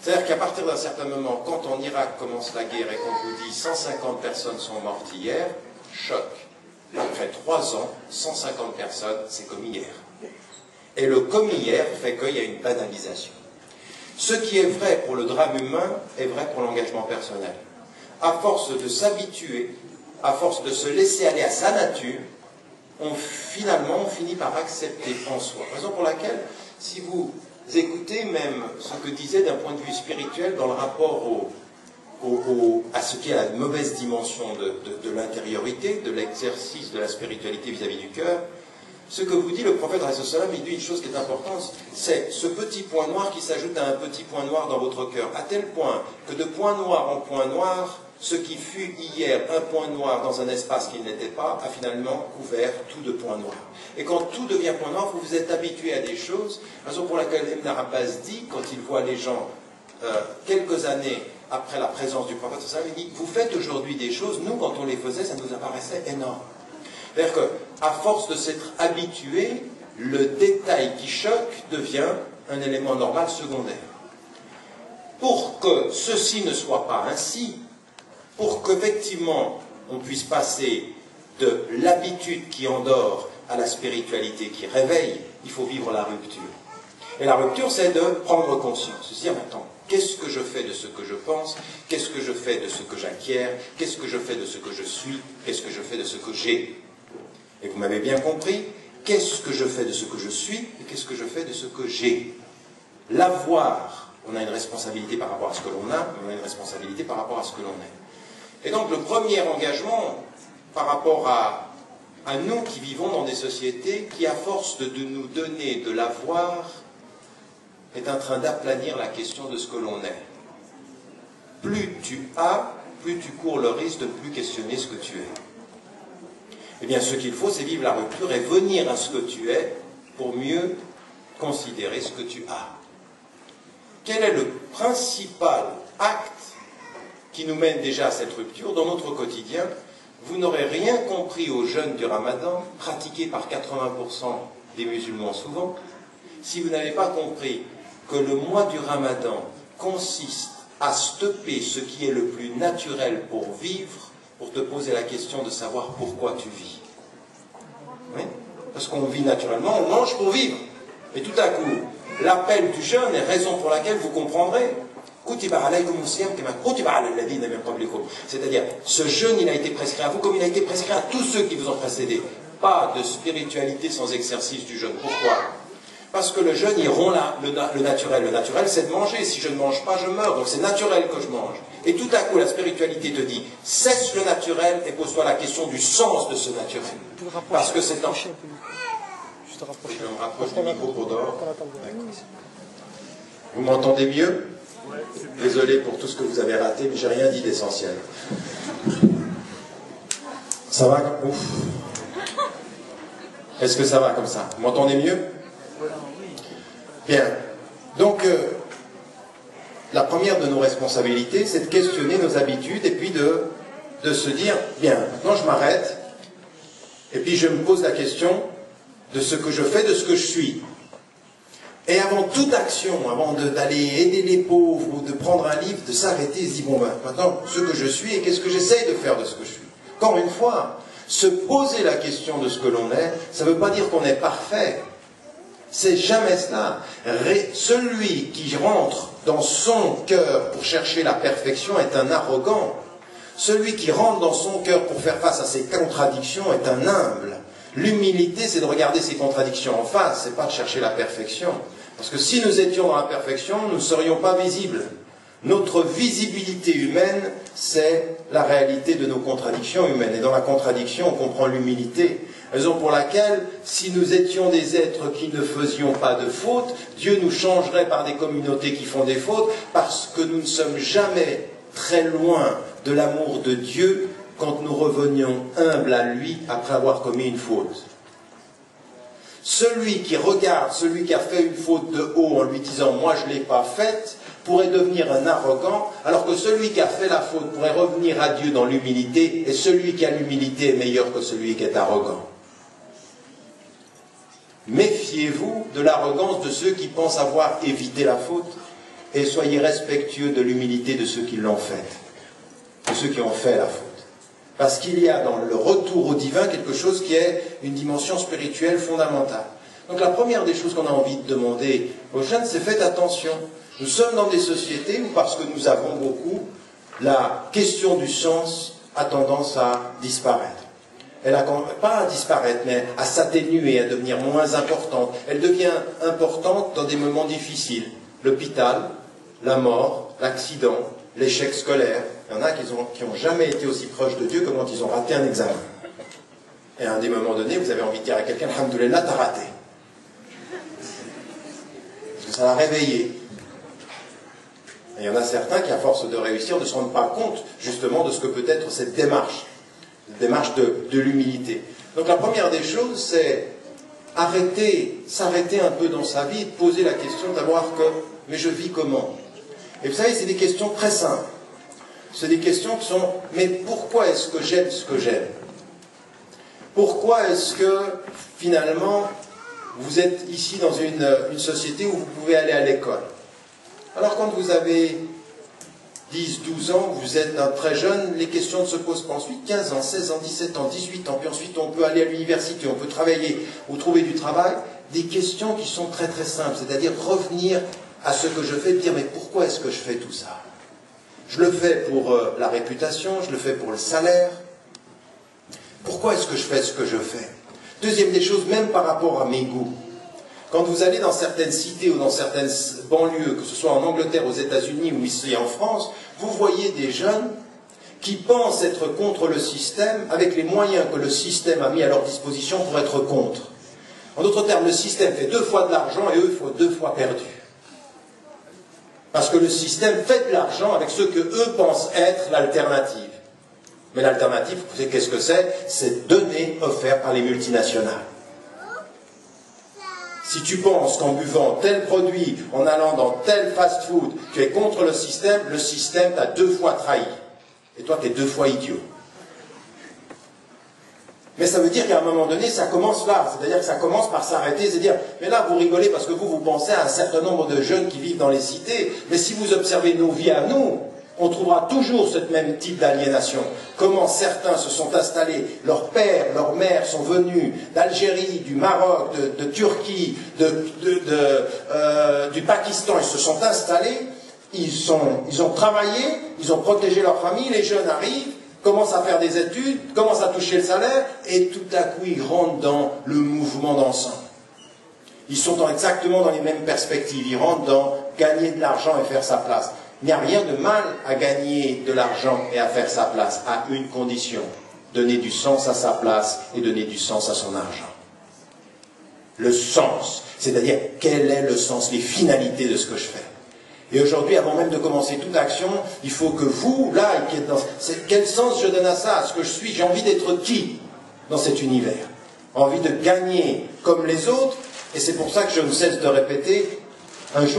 C'est-à-dire qu'à partir d'un certain moment, quand en Irak commence la guerre et qu'on vous dit 150 personnes sont mortes hier, choc. Après 3 ans, 150 personnes, c'est comme hier. Et le comme hier fait qu'il y a une banalisation. Ce qui est vrai pour le drame humain est vrai pour l'engagement personnel. À force de s'habituer, à force de se laisser aller à sa nature, finalement, on finit par accepter en soi. Raison pour laquelle, si vous écoutez même ce que disait d'un point de vue spirituel dans le rapport à ce qui est la mauvaise dimension de l'intériorité, de l'exercice de la spiritualité vis-à-vis du cœur, ce que vous dit le prophète, il dit une chose qui est importante, c'est ce petit point noir qui s'ajoute à un petit point noir dans votre cœur, à tel point que de point noir en point noir, ce qui fut hier un point noir dans un espace qui n'était pas, a finalement couvert tout de points noirs. Et quand tout devient point noir, vous vous êtes habitué à des choses, raison pour laquelle Ibn Abbas dit, quand il voit les gens, quelques années après la présence du prophète, il dit, vous faites aujourd'hui des choses, nous quand on les faisait, ça nous apparaissait énorme. C'est-à-dire qu'à force de s'être habitué, le détail qui choque devient un élément normal secondaire. Pour que ceci ne soit pas ainsi, pour qu'effectivement on puisse passer de l'habitude qui endort à la spiritualité qui réveille, il faut vivre la rupture. Et la rupture, c'est de prendre conscience, de se dire maintenant, qu'est-ce que je fais de ce que je pense, qu'est-ce que je fais de ce que j'acquiers, qu'est-ce que je fais de ce que je suis, qu'est-ce que je fais de ce que j'ai. Et vous m'avez bien compris, qu'est-ce que je fais de ce que je suis et qu'est-ce que je fais de ce que j'ai. L'avoir, on a une responsabilité par rapport à ce que l'on a, mais on a une responsabilité par rapport à ce que l'on est. Et donc le premier engagement par rapport à nous qui vivons dans des sociétés qui, à force de nous donner de l'avoir, est en train d'aplanir la question de ce que l'on est. Plus tu as, plus tu cours le risque de ne plus questionner ce que tu es. Eh bien, ce qu'il faut, c'est vivre la rupture et venir à ce que tu es pour mieux considérer ce que tu as. Quel est le principal acte qui nous mène déjà à cette rupture dans notre quotidien? Vous n'aurez rien compris au jeûne du Ramadan, pratiqué par 80% des musulmans souvent, si vous n'avez pas compris que le mois du Ramadan consiste à stopper ce qui est le plus naturel pour vivre, pour te poser la question de savoir pourquoi tu vis. Oui? Parce qu'on vit naturellement, on mange pour vivre. Et tout à coup, l'appel du jeûne est raison pour laquelle vous comprendrez. C'est-à-dire, ce jeûne, il a été prescrit à vous comme il a été prescrit à tous ceux qui vous ont précédé. Pas de spiritualité sans exercice du jeûne. Pourquoi? Parce que le jeûne, il rompt le naturel. Le naturel, c'est de manger. Si je ne mange pas, je meurs. Donc c'est naturel que je mange. Et tout à coup, la spiritualité te dit, cesse le naturel et pose-toi la question du sens de ce naturel. Parce que c'est en... Je me rapproche du micro pour dehors. Vous m'entendez mieux? Désolé pour tout ce que vous avez raté, mais j'ai rien dit d'essentiel. Ça va? Ouf. Est-ce que ça va comme ça? Vous m'entendez mieux? Bien. Donc, la première de nos responsabilités, c'est de questionner nos habitudes et puis de se dire, bien, maintenant je m'arrête et puis je me pose la question de ce que je fais, de ce que je suis. Et avant toute action, avant d'aller aider les pauvres ou de prendre un livre, de s'arrêter et se dire, bon ben, maintenant, ce que je suis et qu'est-ce que j'essaye de faire de ce que je suis. Encore une fois, se poser la question de ce que l'on est, ça ne veut pas dire qu'on est parfait. C'est jamais cela. Celui qui rentre dans son cœur pour chercher la perfection est un arrogant. Celui qui rentre dans son cœur pour faire face à ses contradictions est un humble. L'humilité, c'est de regarder ses contradictions en face, c'est pas de chercher la perfection. Parce que si nous étions dans la perfection, nous ne serions pas visibles. Notre visibilité humaine, c'est la réalité de nos contradictions humaines. Et dans la contradiction, on comprend l'humilité. Raison pour laquelle, si nous étions des êtres qui ne faisions pas de fautes, Dieu nous changerait par des communautés qui font des fautes, parce que nous ne sommes jamais très loin de l'amour de Dieu quand nous revenions humbles à lui après avoir commis une faute. Celui qui regarde, celui qui a fait une faute de haut en lui disant « moi je ne l'ai pas faite », pourrait devenir un arrogant, alors que celui qui a fait la faute pourrait revenir à Dieu dans l'humilité, et celui qui a l'humilité est meilleur que celui qui est arrogant. Méfiez-vous de l'arrogance de ceux qui pensent avoir évité la faute. et soyez respectueux de l'humilité de ceux qui l'ont faite, de ceux qui ont fait la faute. Parce qu'il y a dans le retour au divin quelque chose qui est une dimension spirituelle fondamentale. Donc la première des choses qu'on a envie de demander aux jeunes, c'est faites attention. Nous sommes dans des sociétés où, parce que nous avons beaucoup, la question du sens a tendance à disparaître. Elle n'a pas à disparaître, mais à s'atténuer, à devenir moins importante. Elle devient importante dans des moments difficiles. L'hôpital, la mort, l'accident, l'échec scolaire. Il y en a qui n'ont jamais été aussi proches de Dieu que quand ils ont raté un examen. Et à un des moments donnés, vous avez envie de dire à quelqu'un, alhamdoulilah, t'as raté. Parce que ça l'a réveillé. Et il y en a certains qui, à force de réussir, ne se rendent pas compte, justement, de ce que peut être cette démarche de l'humilité. Donc la première des choses, c'est s'arrêter un peu dans sa vie, et poser la question de savoir que, mais je vis comment? Et vous savez, c'est des questions très simples. C'est des questions qui sont, mais pourquoi est-ce que j'aime ce que j'aime? Pourquoi est-ce que, finalement, vous êtes ici dans une société où vous pouvez aller à l'école? Alors quand vous avez 10, 12 ans, vous êtes très jeune, les questions ne se posent pas. Ensuite, 15 ans, 16 ans, 17 ans, 18 ans, puis ensuite on peut aller à l'université, on peut travailler ou trouver du travail. Des questions qui sont très très simples, c'est-à-dire revenir à ce que je fais, dire mais pourquoi est-ce que je fais tout ça? Je le fais pour la réputation, je le fais pour le salaire. Pourquoi est-ce que je fais ce que je fais? Deuxième des choses, même par rapport à mes goûts. Quand vous allez dans certaines cités ou dans certaines banlieues, que ce soit en Angleterre, aux États-Unis ou ici en France, vous voyez des jeunes qui pensent être contre le système avec les moyens que le système a mis à leur disposition pour être contre. En d'autres termes, le système fait 2 fois de l'argent et eux, il faut 2 fois perdu. Parce que le système fait de l'argent avec ce que eux pensent être l'alternative. Mais l'alternative, vous savez qu'est-ce que c'est? C'est donné, offert par les multinationales. Si tu penses qu'en buvant tel produit, en allant dans tel fast-food, tu es contre le système t'a 2 fois trahi. Et toi, tu es 2 fois idiot. Mais ça veut dire qu'à un moment donné, ça commence là. C'est-à-dire que ça commence par s'arrêter, c'est dire, mais là, vous rigolez parce que vous pensez à un certain nombre de jeunes qui vivent dans les cités. Mais si vous observez nos vies à nous, on trouvera toujours ce même type d'aliénation. Comment certains se sont installés, leurs pères, leurs mères sont venus d'Algérie, du Maroc, de Turquie, du Pakistan, ils se sont installés, ils ont travaillé, ils ont protégé leur famille, les jeunes arrivent, commencent à faire des études, commencent à toucher le salaire, et tout à coup ils rentrent dans le mouvement d'ensemble. Ils sont exactement dans les mêmes perspectives, ils rentrent dans gagner de l'argent et faire sa place. Il n'y a rien de mal à gagner de l'argent et à faire sa place, à une condition, donner du sens à sa place et donner du sens à son argent. Le sens, c'est-à-dire quel est le sens, les finalités de ce que je fais. Et aujourd'hui, avant même de commencer toute action, il faut que vous, là, quel sens je donne à ça, à ce que je suis, j'ai envie d'être qui dans cet univers? Envie de gagner comme les autres, et c'est pour ça que je ne cesse de répéter, un jour,